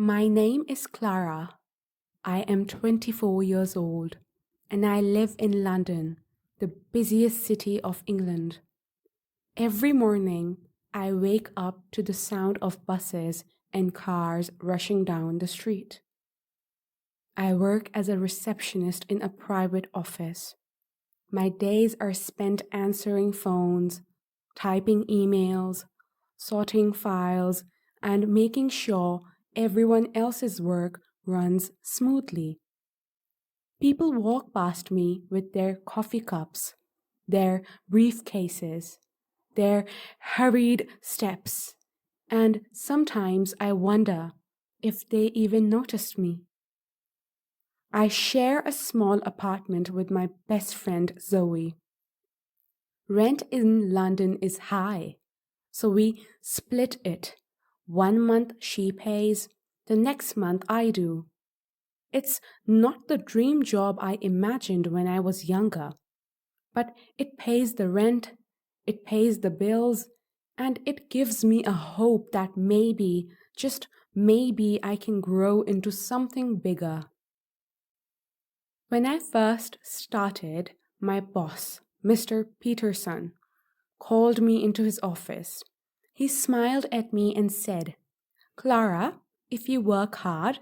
My name is Clara. I am 24 years old and I live in London, the busiest city of England. Every morning, I wake up to the sound of buses and cars rushing down the street. I work as a receptionist in a private office. My days are spent answering phones, typing emails, sorting files, and making sure everyone else's work runs smoothly. People walk past me with their coffee cups, their briefcases, their hurried steps, and sometimes I wonder if they even noticed me. I share a small apartment with my best friend Zoe. Rent in London is high, so we split it. 1 month she pays, the next month I do. It's not the dream job I imagined when I was younger, but it pays the rent, it pays the bills, and it gives me a hope that maybe, just maybe, I can grow into something bigger. When I first started, my boss, Mr. Peterson, called me into his office. He smiled at me and said, "Clara, if you work hard,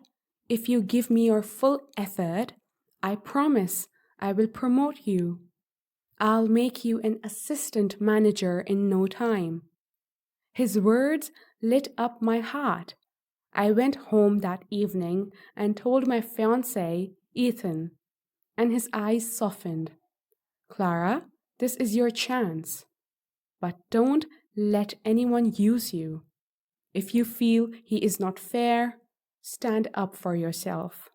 if you give me your full effort, I promise I will promote you. I'll make you an assistant manager in no time." His words lit up my heart. I went home that evening and told my fiancé, Ethan, and his eyes softened. "Clara, this is your chance. But don't let anyone use you. If you feel he is not fair, stand up for yourself."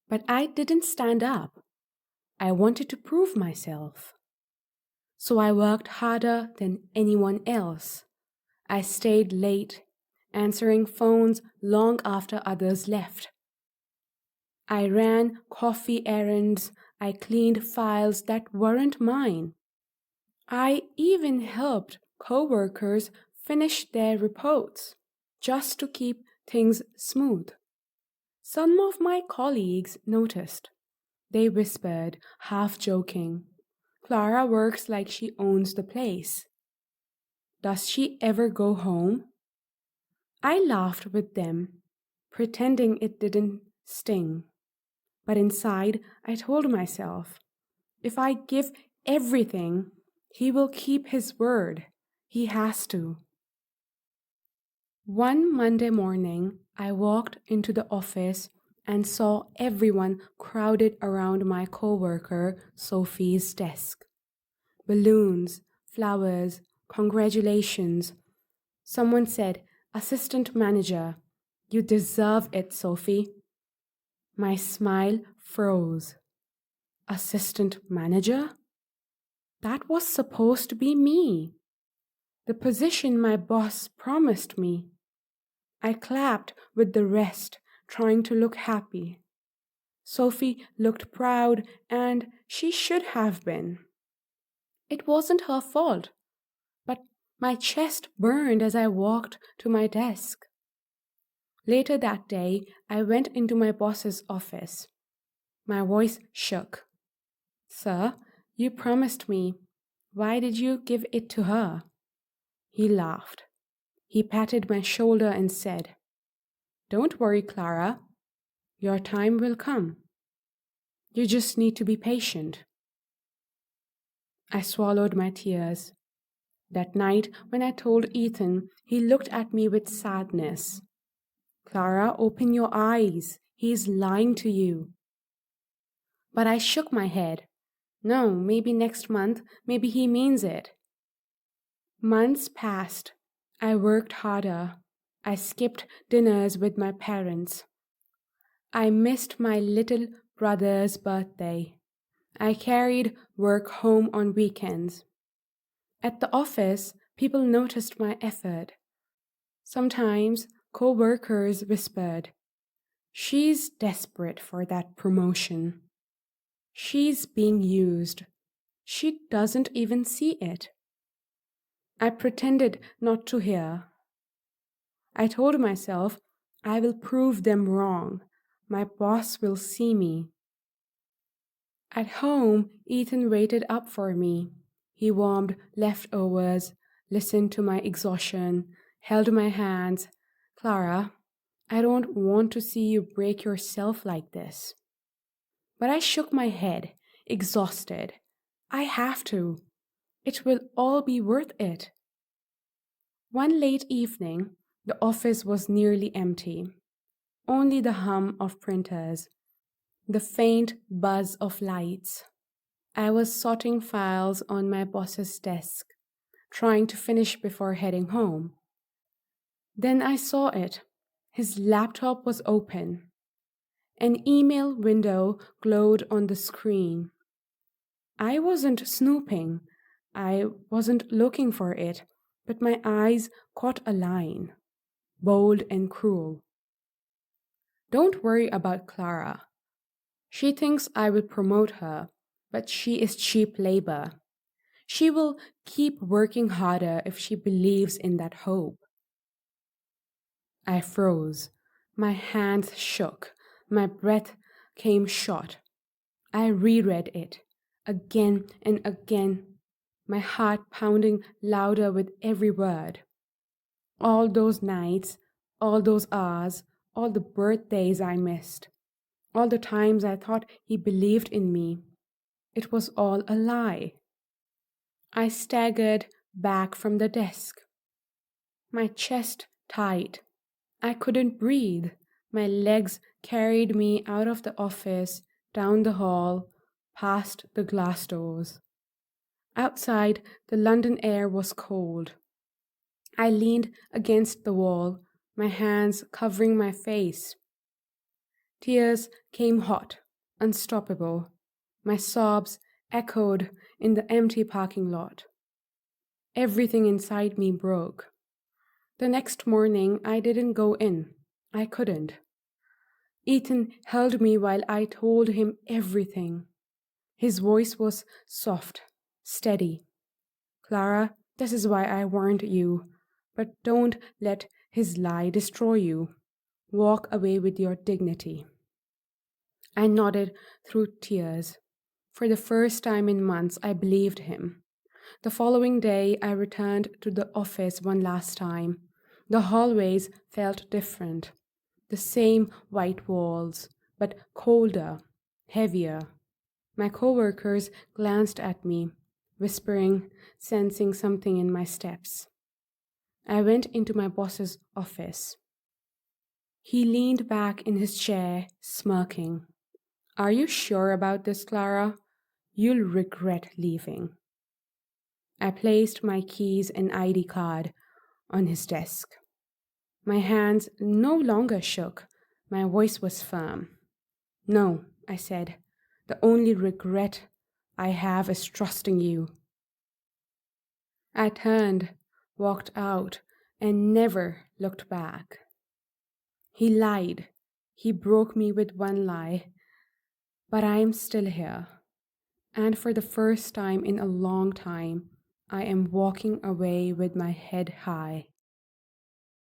But I didn't stand up. I wanted to prove myself. So I worked harder than anyone else. I stayed late, answering phones long after others left. I ran coffee errands. I cleaned files that weren't mine. I even helped coworkers finish their reports just to keep things smooth. Some of my colleagues noticed. They whispered, half joking, "Clara works like she owns the place. Does she ever go home?" I laughed with them, pretending it didn't sting. But inside, I told myself, if I give everything, he will keep his word. He has to. One Monday morning, I walked into the office and saw everyone crowded around my coworker Sophie's desk. Balloons, flowers, congratulations. Someone said, "Assistant manager, you deserve it, Sophie." My smile froze. Assistant manager? That was supposed to be me. The position my boss promised me. I clapped with the rest, trying to look happy. Sophie looked proud, and she should have been. It wasn't her fault, but my chest burned as I walked to my desk. Later that day, I went into my boss's office. My voice shook. "Sir, you promised me. Why did you give it to her?" He laughed. He patted my shoulder and said, "Don't worry, Clara. Your time will come. You just need to be patient." I swallowed my tears. That night, when I told Ethan, he looked at me with sadness. "Clara, open your eyes. He's lying to you." But I shook my head. No, maybe next month, maybe he means it. Months passed. I worked harder. I skipped dinners with my parents. I missed my little brother's birthday. I carried work home on weekends. At the office, people noticed my effort. Sometimes co-workers whispered, "She's desperate for that promotion. She's being used. She doesn't even see it." I pretended not to hear. I told myself, I will prove them wrong. My boss will see me. At home, Ethan waited up for me. He warmed leftovers, listened to my exhaustion, held my hands. Clara, I don't want to see you break yourself like this. But I shook my head, exhausted. I have to. It will all be worth it. One late evening, the office was nearly empty. Only the hum of printers, the faint buzz of lights. I was sorting files on my boss's desk, trying to finish before heading home. Then I saw it. His laptop was open. An email window glowed on the screen. I wasn't snooping. I wasn't looking for it, but my eyes caught a line, bold and cruel. Don't worry about Clara. She thinks I will promote her, but she is cheap labor. She will keep working harder if she believes in that hope. I froze. My hands shook. My breath came short. I reread it again and again, my heart pounding louder with every word. All those nights, all those hours, all the birthdays I missed, all the times I thought he believed in me. It was all a lie. I staggered back from the desk. My chest tight. I couldn't breathe. My legs carried me out of the office, down the hall, past the glass doors. Outside, the London air was cold. I leaned against the wall, my hands covering my face. Tears came hot, unstoppable. My sobs echoed in the empty parking lot. Everything inside me broke. The next morning, I didn't go in. I couldn't. Ethan held me while I told him everything. His voice was soft, steady. Clara, this is why I warned you. But don't let his lie destroy you. Walk away with your dignity. I nodded through tears. For the first time in months, I believed him. The following day, I returned to the office one last time. The hallways felt different. The same white walls, but colder, heavier. My coworkers glanced at me, whispering, sensing something in my steps. I went into my boss's office. He leaned back in his chair, smirking. Are you sure about this, Clara? You'll regret leaving. I placed my keys and ID card on his desk. My hands no longer shook. My voice was firm. No, I said. The only regret I have is trusting you. I turned, walked out, and never looked back. He lied. He broke me with one lie. But I am still here. And for the first time in a long time, I am walking away with my head high.